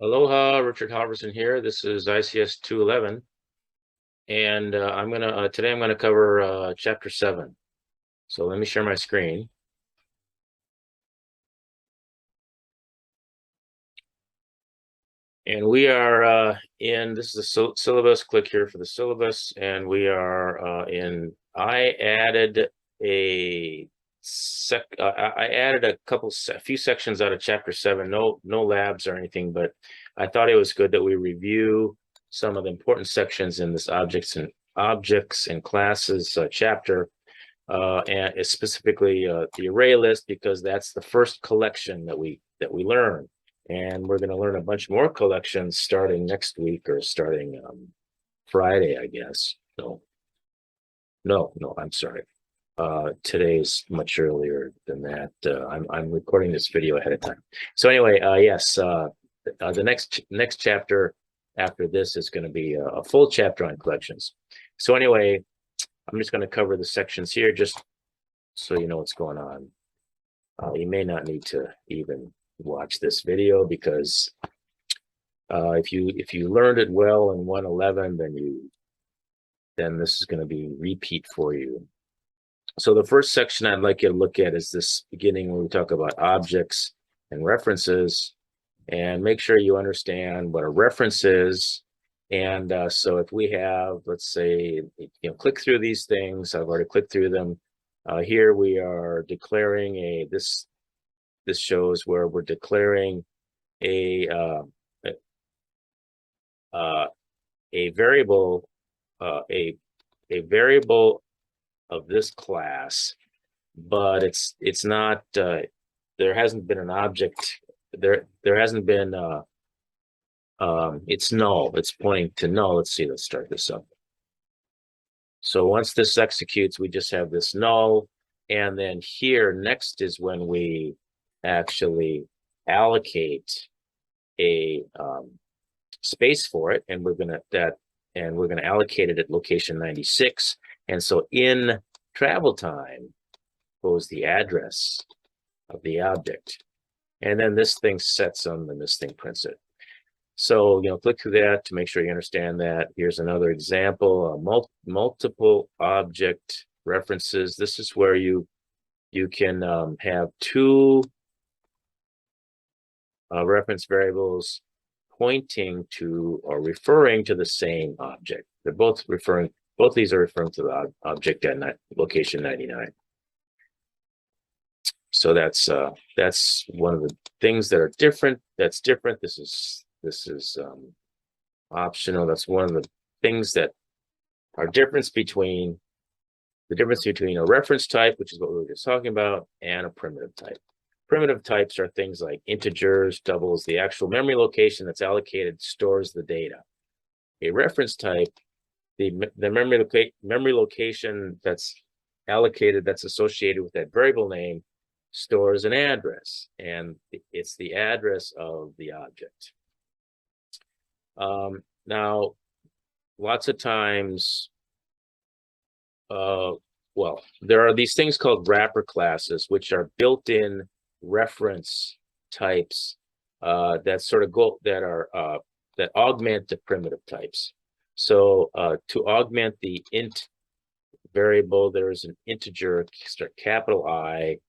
Aloha, Richard Halverson here. This is ICS211, and today I'm gonna cover chapter 7. So let me share my screen. And we are this is the syllabus. Click here for the syllabus, and we are I added a a few sections out of chapter 7. No labs or anything, but I thought it was good that we review some of the important sections in this objects and classes chapter, and specifically the array list, because that's the first collection that we learn. And we're going to learn a bunch more collections starting next week, or starting Friday, I guess. No, I'm sorry. Today's much earlier than that. I'm recording this video ahead of time. So anyway, yes, the next chapter after this is going to be a full chapter on collections. So anyway, I'm just going to cover the sections here just so you know what's going on. You may not need to even watch this video, because if you learned it well in 111, then this is going to be repeat for you. So the first section I'd like you to look at is this beginning, where we talk about objects and references, and make sure you understand what a reference is. And so if we have, let's say, click through these things. I've already clicked through them. Here we are declaring this shows where we're declaring a variable, a variable of this class, but it's not, there hasn't been an object there hasn't been it's null. It's pointing to null. Let's start this up. So once this executes, we just have this null, and then here next is when we actually allocate a space for it, and we're gonna allocate it at location 96. And so in travel time goes the address of the object, and then this thing sets them, and this thing prints it. So click through that to make sure you understand that. Here's another example: multiple object references. This is where you can have two reference variables pointing to or referring to the same object. Both these are referring to the object at location 99. So that's one of the things that are different. That's different. This is optional. That's one of the things that are difference between a reference type, which is what we were just talking about, and a primitive type. Primitive types are things like integers, doubles. The actual memory location that's allocated stores the data. A reference type, the memory location that's allocated, that's associated with that variable name, stores an address, and it's the address of the object. Now, lots of times, well, there are these things called wrapper classes, which are built-in reference types that augment the primitive types. So to augment the int variable, there is an integer, capital I,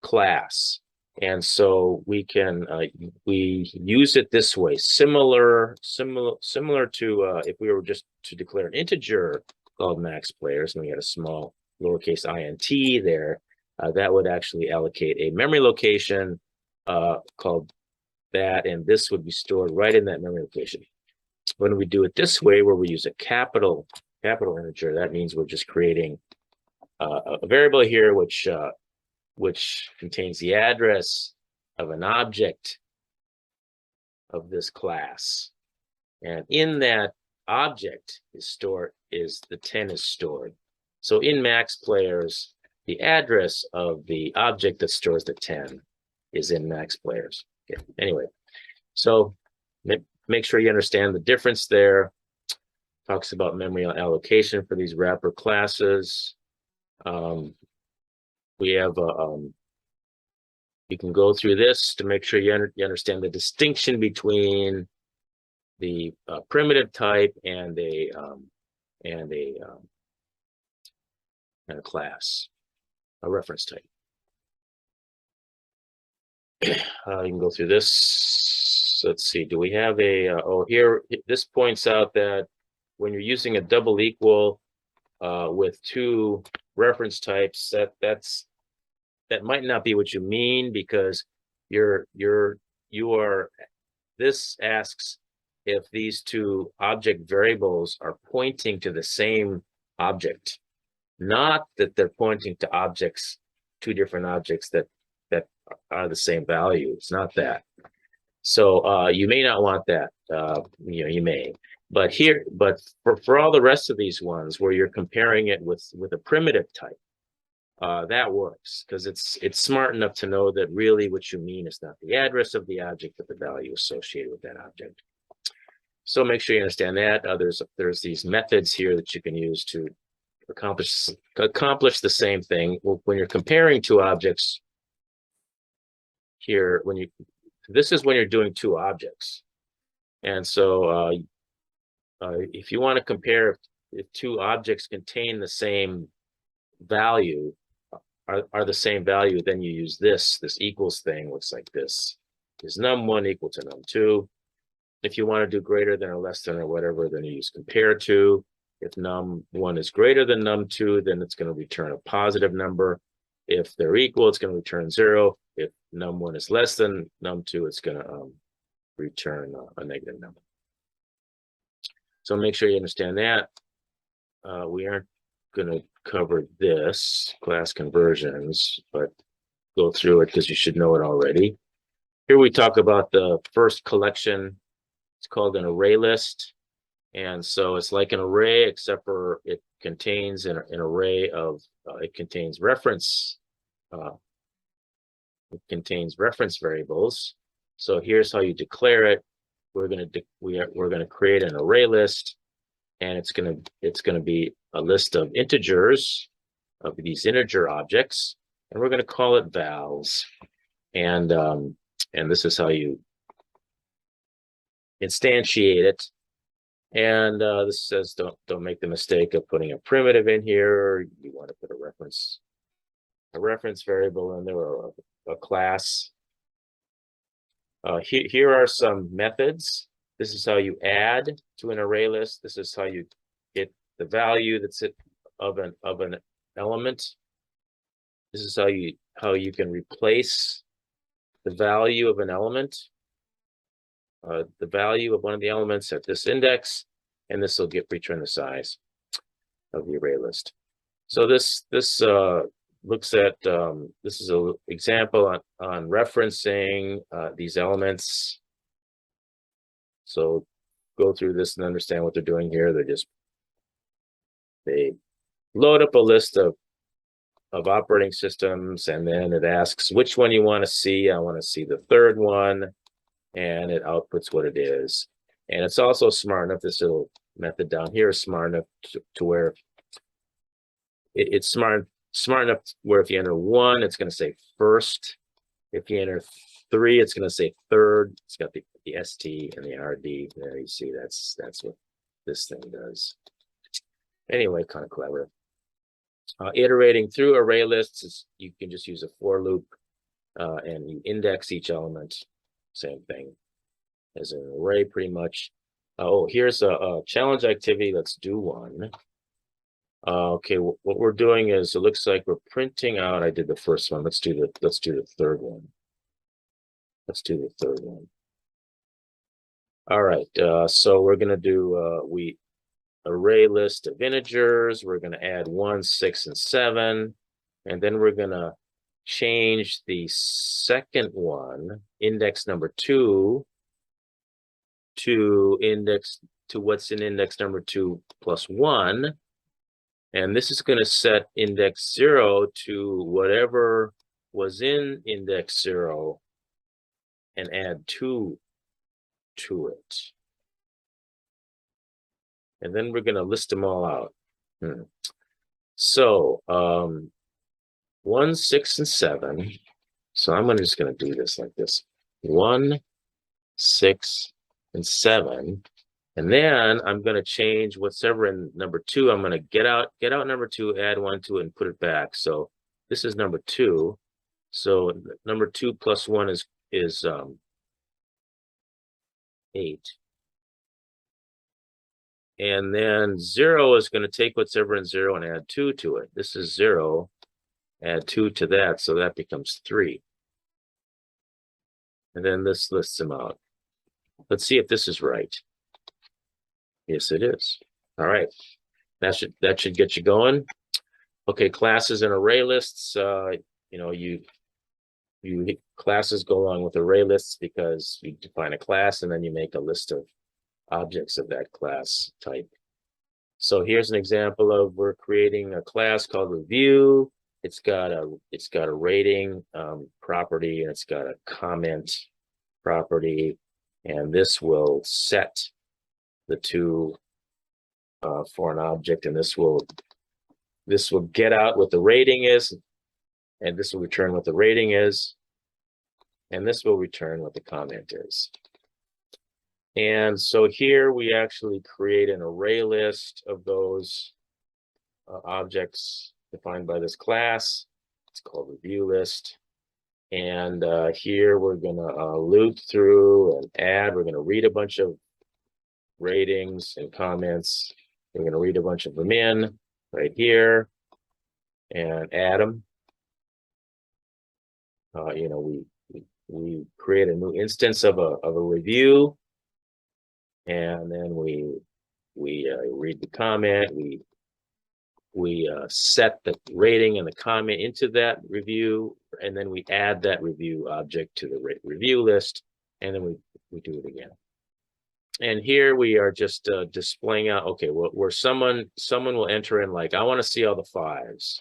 class. And so we can we use it this way, similar to if we were just to declare an integer called max players, and we had a small lowercase int there, that would actually allocate a memory location called that, and this would be stored right in that memory location. When we do it this way, where we use a capital integer, that means we're just creating a variable here which contains the address of an object of this class, and in that object the 10 is stored. So in max players, the address of the object that stores the 10 is in max players. Okay. Anyway, so make sure you understand the difference there. Talks about memory allocation for these wrapper classes. We have You can go through this to make sure you understand the distinction between the primitive type and a class, a reference type. You can go through this. Let's see. Do we have a? Oh, here. This points out that when you're using a double equal with two reference types, that might not be what you mean, because this asks if these two object variables are pointing to the same object, not that they're pointing to objects, two different objects that are the same value. It's not that. So you may not want that. You may. But for all the rest of these ones where you're comparing it with a primitive type, that works, because it's smart enough to know that really what you mean is not the address of the object, but the value associated with that object. So make sure you understand that. There's these methods here that you can use to accomplish the same thing. When you're comparing two objects here, this is when you're doing two objects. And so if you want to compare if two objects contain the same value, are the same value, then you use this equals thing. Looks like this. Is num1 equal to num2? If you want to do greater than or less than or whatever, then you use compare to. If num1 is greater than num2, then it's going to return a positive number. If they're equal, it's going to return 0. If num1 is less than num2, it's going to return a negative number. So make sure you understand that. We aren't going to cover this, class conversions, but go through it because you should know it already. Here we talk about the first collection. It's called an array list. And so it's like an array, except for it contains an array of, it contains reference variables. So here's how you declare it. We're going to create an array list, and it's going to be a list of integers, of these integer objects, and we're going to call it vals. And this is how you instantiate it. And this says don't make the mistake of putting a primitive in here. You want to put a reference variable in there, or a class. Here are some methods. This is how you add to an array list. This is how you get the value of an element. This is how you can replace the value of an element, the value of one of the elements at this index, and this will return the size of the array list. So this looks at this is an example on referencing these elements. So go through this and understand what they're doing here. They load up a list of operating systems, and then it asks which one you want to see. I want to see the third one, and it outputs what it is. And it's also smart enough, this little method down here is smart enough to where it's smart enough where if you enter 1, it's going to say first. If you enter 3, it's going to say third. It's got the ST and the RD. There you see, that's what this thing does. Anyway, kind of clever. Iterating through array lists you can just use a for loop, and you index each element. Same thing as an array, pretty much. Oh, here's a challenge activity. Let's do one. Okay, what we're doing is, it looks like we're printing out. I did the first one. Let's do the third one. Let's do the third one. All right. So we're gonna do array list of integers. We're gonna add 1, 6, and 7, and then we're gonna change the second one, index number 2, to what's in index number 2 plus 1. And this is going to set index 0 to whatever was in index 0 and add 2 to it. And then we're going to list them all out. So 1, 6, and 7 So I'm just going to do this like this: 1, 6, and 7. And then I'm going to change whatever in number 2. I'm going to get out number 2, add 1 to it, and put it back. So this is number 2. So number 2 plus 1 is 8. And then 0 is going to take whatever in 0 and add 2 to it. This is 0, add 2 to that, so that becomes 3. And then this lists them out. Let's see if this is right. Yes, it is. All right. That should get you going. Okay, classes and array lists. Classes go along with array lists because you define a class and then you make a list of objects of that class type. So here's an example of we're creating a class called review. It's got a rating property, and it's got a comment property, and this will set the two for an object, and this will get out what the rating is, and this will return what the rating is, and this will return what the comment is. And so here we actually create an array list of those objects defined by this class. It's called review list. And here we're going to loop through and add. We're going to read a bunch of ratings and comments. We're going to read a bunch of them in right here and add them. We create a new instance of a review, and then we read the comment. We set the rating and the comment into that review, and then we add that review object to the review list, and then we do it again. And here we are just displaying out, okay, where someone will enter in like, I want to see all the 5s.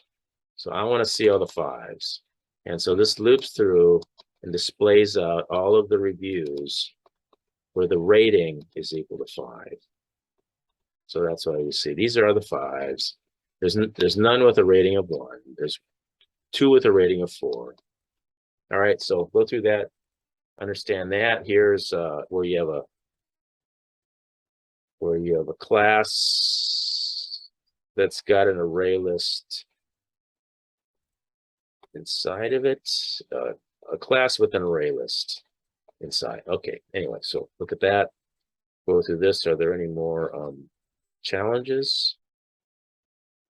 So I want to see all the 5s. And so this loops through and displays out all of the reviews where the rating is equal to 5. So that's why we see these are the 5s. There's none with a rating of 1. There's 2 with a rating of 4. All right, so go through that, understand that. Here's where you have a class that's got an array list inside of it, a class with an array list inside. Okay, anyway, so look at that. Go through this. Are there any more challenges?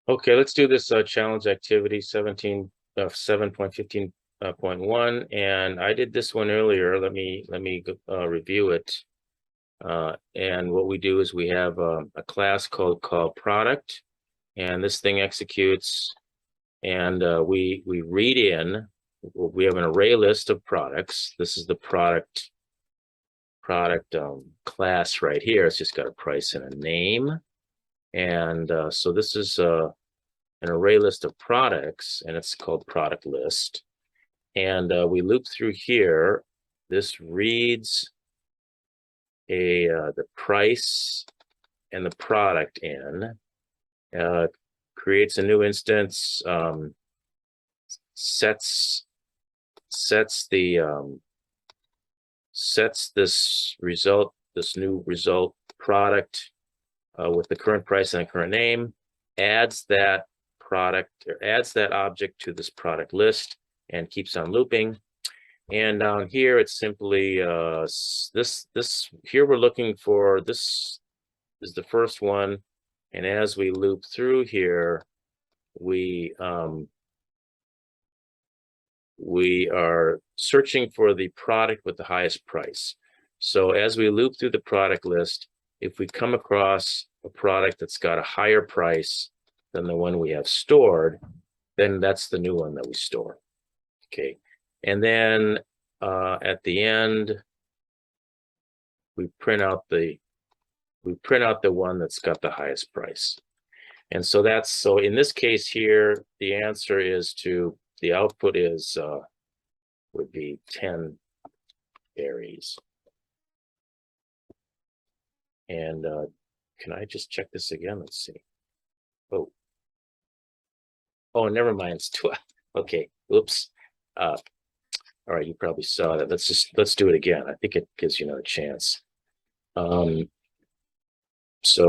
Okay, let's do this challenge activity 7.15.1, and I did this one earlier. Let me review it. And what we do is we have a class called product, and this thing executes, and we read in. We have an array list of products. This is the product class right here. It's just got a price and a name. And so this is an array list of products, and it's called product list. And we loop through here. This reads the price and the product in, creates a new instance, sets this new result product with the current price and the current name, adds that object to this product list, and keeps on looping. And down here, it's simply here we're looking for, this is the first one, and as we loop through here, we are searching for the product with the highest price. So as we loop through the product list, if we come across a product that's got a higher price than the one we have stored, then that's the new one that we store. Okay, and then at the end, we print out the one that's got the highest price. And so so in this case here, the answer is the output is would be 10 berries. And can I just check this again? Let's see. Oh, never mind. It's 12. Okay, oops. All right, you probably saw that. Let's do it again. I think it gives you another chance. So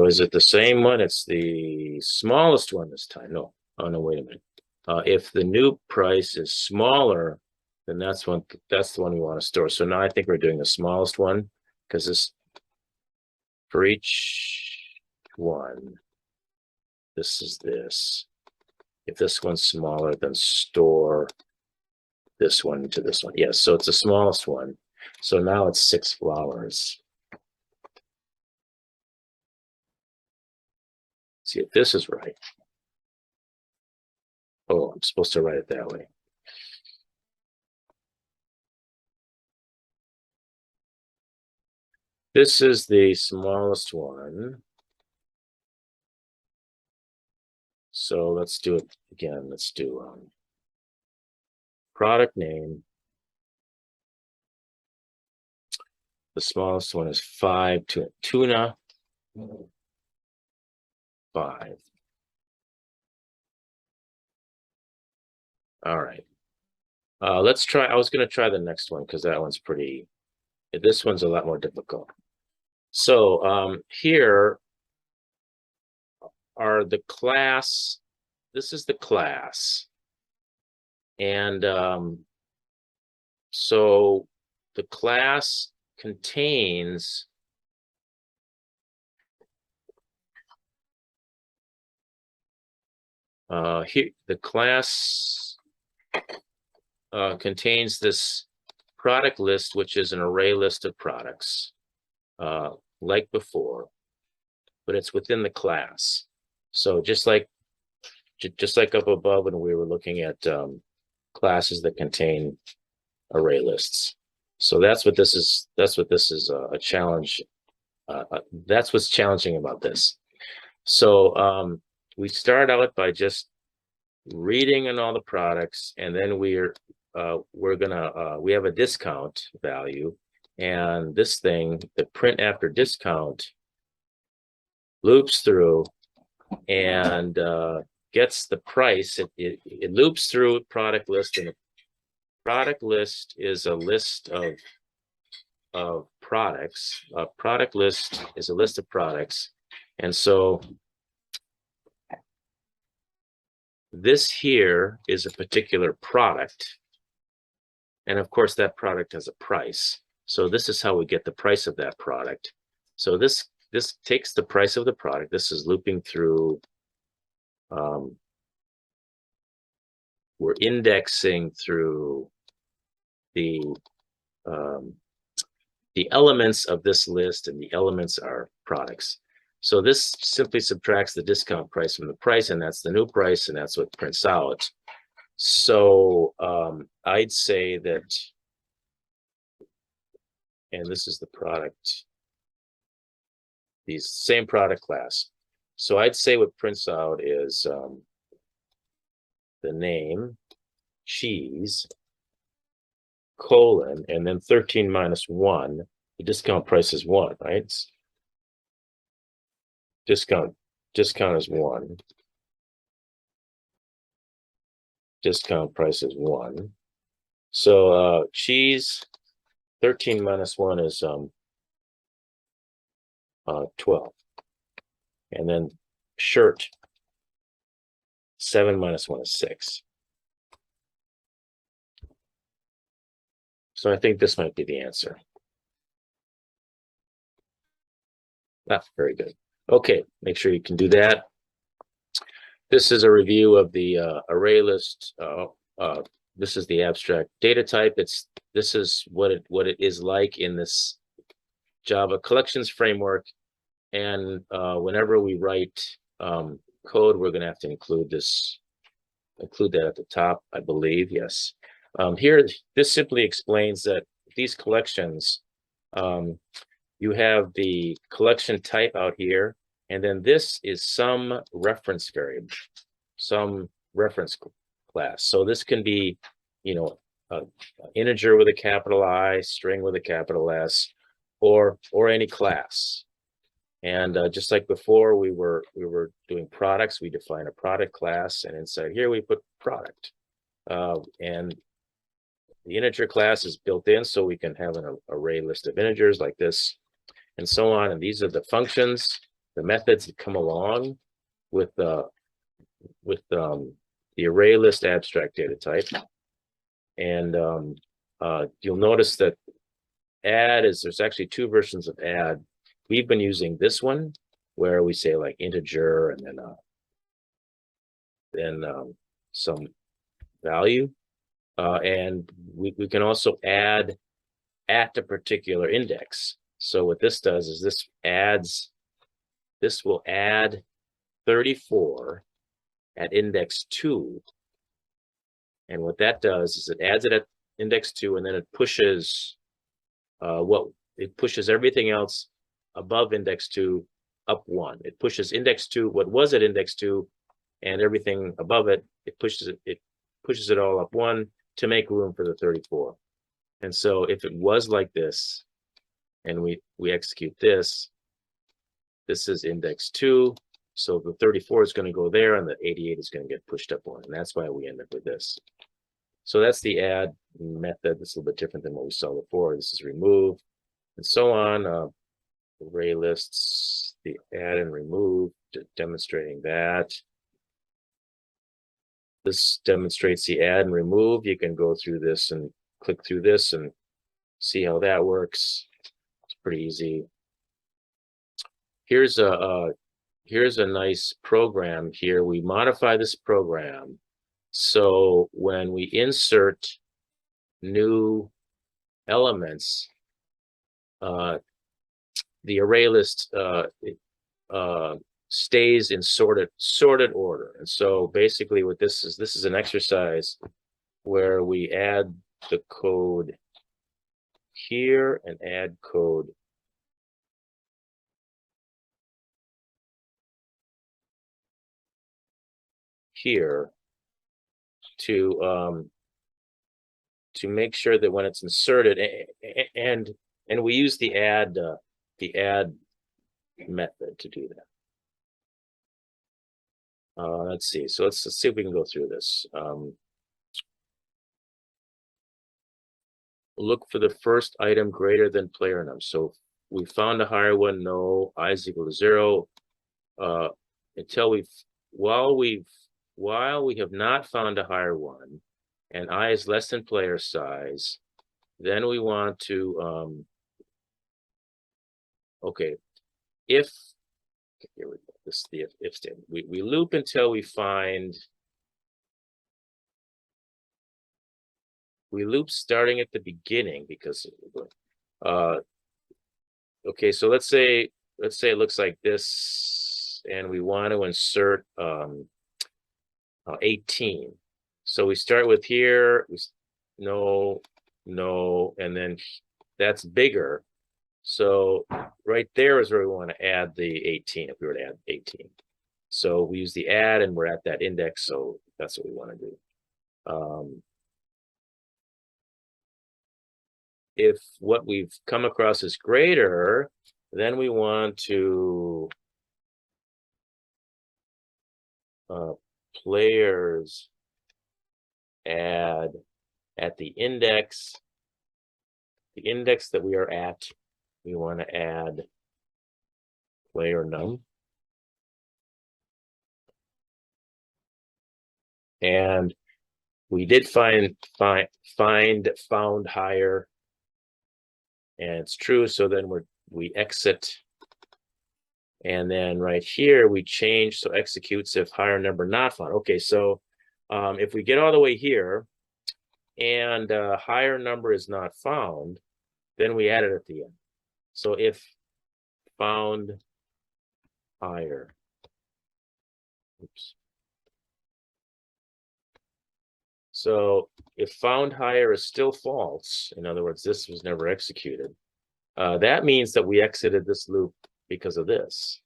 is it the same one? It's the smallest one this time. No. Oh no, wait a minute. If the new price is smaller, then that's the one we want to store. So now I think we're doing the smallest one, because this, for each one, this is this. If this one's smaller, then store this one to this one. Yes, so it's the smallest one. So now it's 6 flowers. See if this is right. Oh, I'm supposed to write it that way. This is the smallest one. So let's do it again. Let's do product name. The smallest one is 5 tuna. 5. All right. Let's try. I was going to try the next one because that one's pretty. This one's a lot more difficult. So here are the class. This is the class. And so the class contains here the class contains this product list, which is an array list of products, like before, but it's within the class. So just like up above when we were looking at classes that contain array lists. So that's what this is. That's what this is a challenge. That's what's challenging about this. So we start out by just reading in all the products, and then we have a discount value, and this thing, the print after discount, loops through and gets the price. It loops through product list, and the product list is a list of products. A product list is a list of products, and so this here is a particular product, and of course that product has a price. So this is how we get the price of that product. So this takes the price of the product. This is looping through. We're indexing through the elements of this list, and the elements are products. So this simply subtracts the discount price from the price, and that's the new price, and that's what prints out. So I'd say that, and this is the product, the same product class. So I'd say what prints out is the name, cheese, colon, and then 13 minus 1. The discount price is 1, right? Discount is 1. Discount price is 1. So cheese, 13 minus 1 is 12. And then shirt, 7 minus 1 is 6. So I think this might be the answer. That's very good. Okay, make sure you can do that. This is a review of the array list. This is the abstract data type. This is what it is like in this Java collections framework. And whenever we write code, we're going to have to include that at the top, I believe. Yes. Here, this simply explains that these collections, you have the collection type out here, and then this is some reference variable, some reference class. So this can be, integer with a capital I, string with a capital S, or any class. And just like before, we were doing products. We define a product class, and inside here we put product. And The integer class is built in, so we can have an array list of integers like this, and so on. And these are the functions, the methods that come along with the array list abstract data type. And you'll notice that there's actually two versions of add. We've been using this one where we say like integer and then some value. And we can also add at a particular index. So what this does is this will add 34 at index 2. And what that does is it adds it at index 2, and then it pushes everything else above index 2 up 1. It pushes index 2, what was at index 2, and everything above it, it pushes it all up 1 to make room for the 34. And so if it was like this, and we execute this is index 2, so the 34 is going to go there, and the 88 is going to get pushed up 1, and that's why we end up with this. So that's the add method. It's a little bit different than what we saw before. This is remove, and so on. Array lists, the add and remove, demonstrating that. This demonstrates the add and remove. You can go through this and click through this and see how that works. It's pretty easy. Here's a nice program here. We modify this program so when we insert new elements, the array list stays in sorted order. And so basically what this is an exercise where we add the code here and add code here to make sure that when it's inserted, and we use the add method to do that. Let's see. So let's see if we can go through this. Look for the first item greater than player num. So we found a higher one. No, I is equal to 0. While we have not found a higher one, and I is less than player size, then we want to okay, here we go. This is the if statement. We loop until we loop starting at the beginning because okay, so let's say it looks like this, and we want to insert 18. So we start with here, no, and then that's bigger. So right there is where we want to add the 18, if we were to add 18. So we use the add, and we're at that index, so that's what we want to do. If what we've come across is greater, then we want to players add at the index that we are at, we want to add player num. And we did found higher, and it's true. So then we exit, and then right here we change, so executes if higher number not found. Okay, so if we get all the way here and higher number is not found, then we add it at the end. So if found higher, oops. So if found higher is still false, in other words, this was never executed, that means that we exited this loop because of this.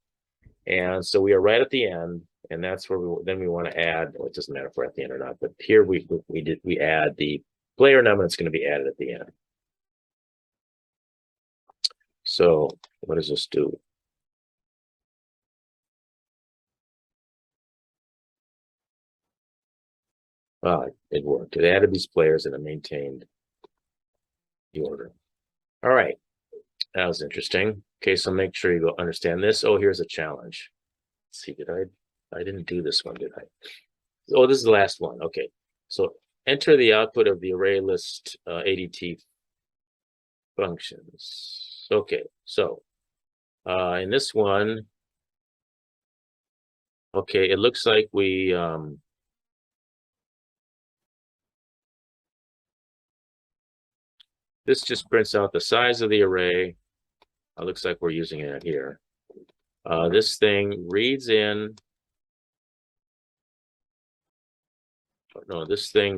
And so we are right at the end, and that's where we want to add, well, it doesn't matter if we're at the end or not, but here we add the player num, and it's going to be added at the end. So what does this do? It worked. It added these players and it maintained the order. All right, that was interesting. Okay, so make sure you go understand this. Oh, here's a challenge. Let's see, I didn't do this one, did I? Oh, this is the last one. Okay, so enter the output of the Arraylist ADT functions. Okay, so in this one, okay, it looks like we this just prints out the size of the array. It looks like we're using it here. This thing reads in. No, this thing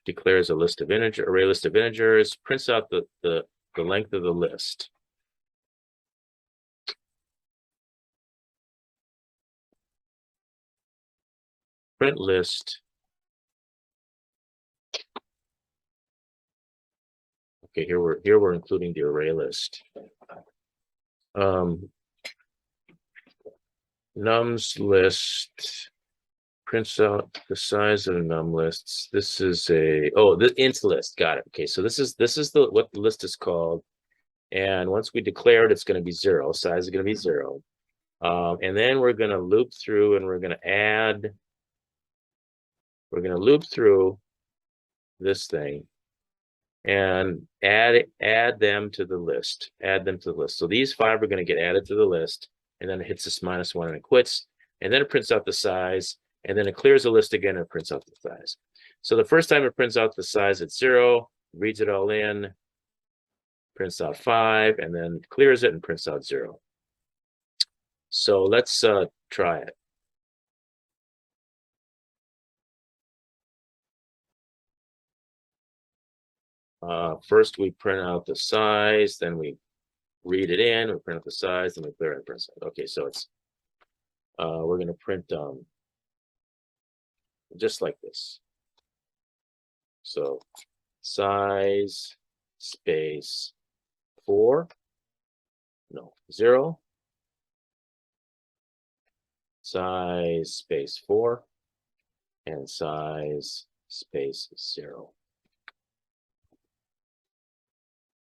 declares a list of array list of integers, prints out the length of the list. Print list. Okay, here we're including the array list. Nums list prints out the size of the num lists. This is the int list. Got it. Okay, so this is what the list is called. And once we declare it, it's going to be 0. Size is going to be 0. And then we're going to loop through and we're going to add. We're going to loop through this thing and add them to the list. Add them to the list. So these 5 are going to get added to the list, and then it hits this -1 and it quits, and then it prints out the size, and then it clears the list again and prints out the size. So the first time it prints out the size at 0, reads it all in, prints out 5, and then clears it and prints out 0. So let's try it. First we print out the size, then we read it in, we print out the size, then we clear it and print it. Okay, so it's we're going to print just like this. So size space 4, no, 0, size space 4, and size space 0.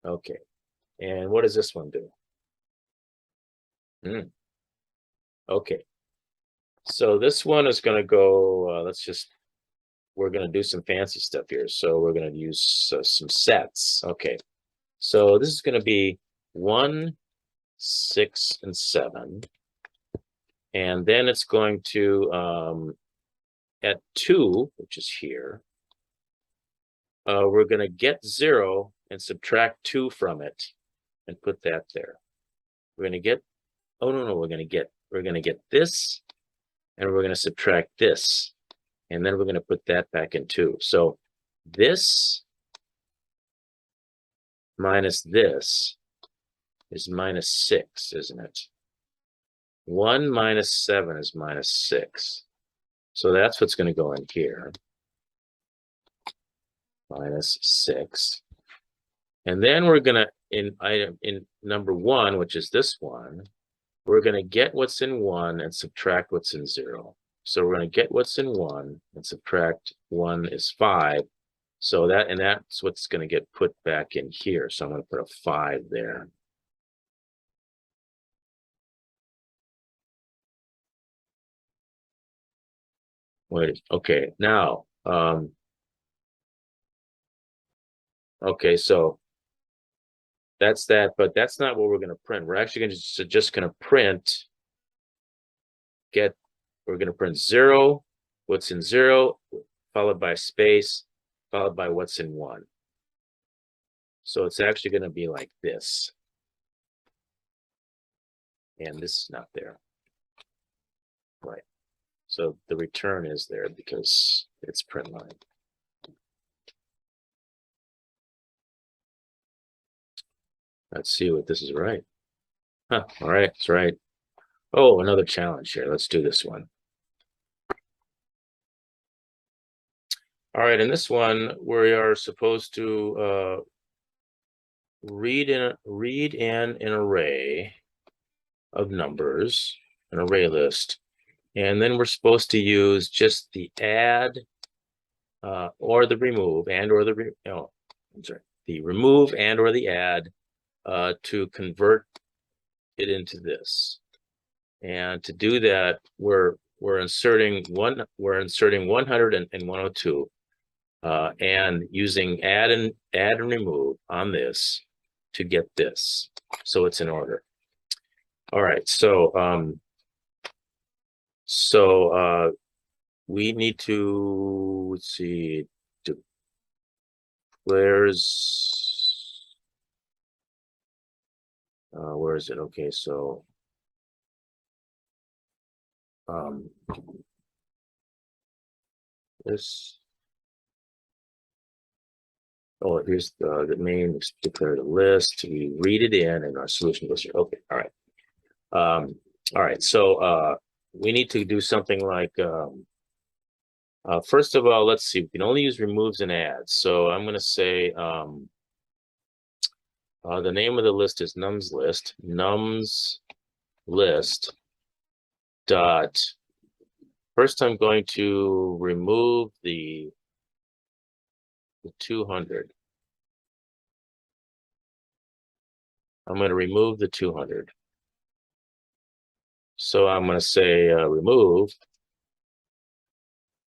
Okay, and what does this one do? Okay, so this one is going to go, we're going to do some fancy stuff here. So we're going to use some sets. Okay, so this is going to be 1, 6, and 7. And then it's going to, at 2, which is here, we're going to get 0 and subtract 2 from it and put that there. We're going to get, oh, no, we're going to get this, and we're going to subtract this. And then we're going to put that back in 2. So this minus this is -6, isn't it? 1 minus 7 is -6. So that's what's going to go in here. -6. And then we're going to, in number 1, which is this one, we're going to get what's in 1 and subtract what's in 0. So we're going to get what's in 1 and subtract 1 is 5. So that's what's going to get put back in here. So I'm going to put a 5 there. Wait, okay, now, okay, so that's that, but that's not what we're going to print. We're actually just going to print, we're going to print 0, what's in 0, followed by space, followed by what's in 1. So it's actually going to be like this. And this is not there. Right. So the return is there because it's print line. Let's see what this is right. Huh, all right, it's right. Oh, another challenge here. Let's do this one. All right, in this one, we are supposed to read in an array of numbers, an array list, and then we're supposed to use just the add or the remove, and or the I'm sorry, the remove and or the add to convert it into this. And to do that, we're inserting 100 and 102 and using add and remove on this to get this, so it's in order. All right, so we need to, let's see, where is it? Okay, so this, oh, here's the main, declare the list, we read it in and our solution goes here. Okay, all right. All right, so we need to do something like first of all, let's see, we can only use removes and adds. So I'm going to say the name of the list is nums list dot. First, I'm going to remove the 200. I'm going to remove the 200. So I'm going to say remove,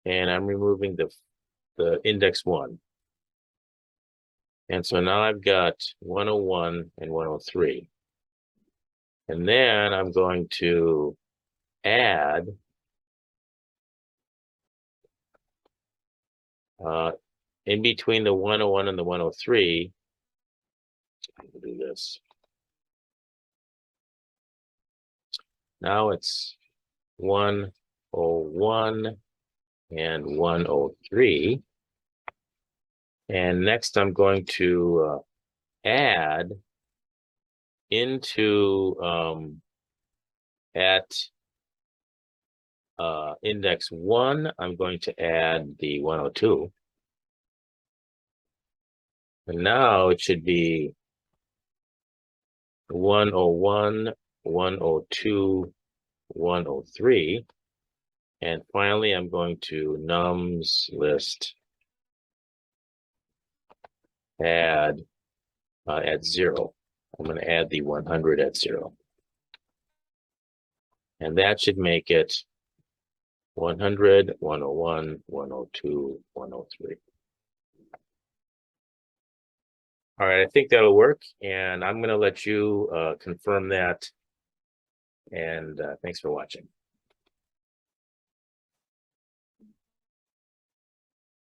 and I'm removing the index 1. And so now I've got 101 and 103. And then I'm going to add in between the 101 and the 103. I'll do this. Now it's 101 and 103. And next I'm going to add into at index 1, I'm going to add the 102. And now it should be 101, 102, 103. And finally, I'm going to nums list add at 0. I'm going to add the 100 at 0. And that should make it 100, 101, 102, 103. All right, I think that'll work. And I'm going to let you confirm that. And thanks for watching.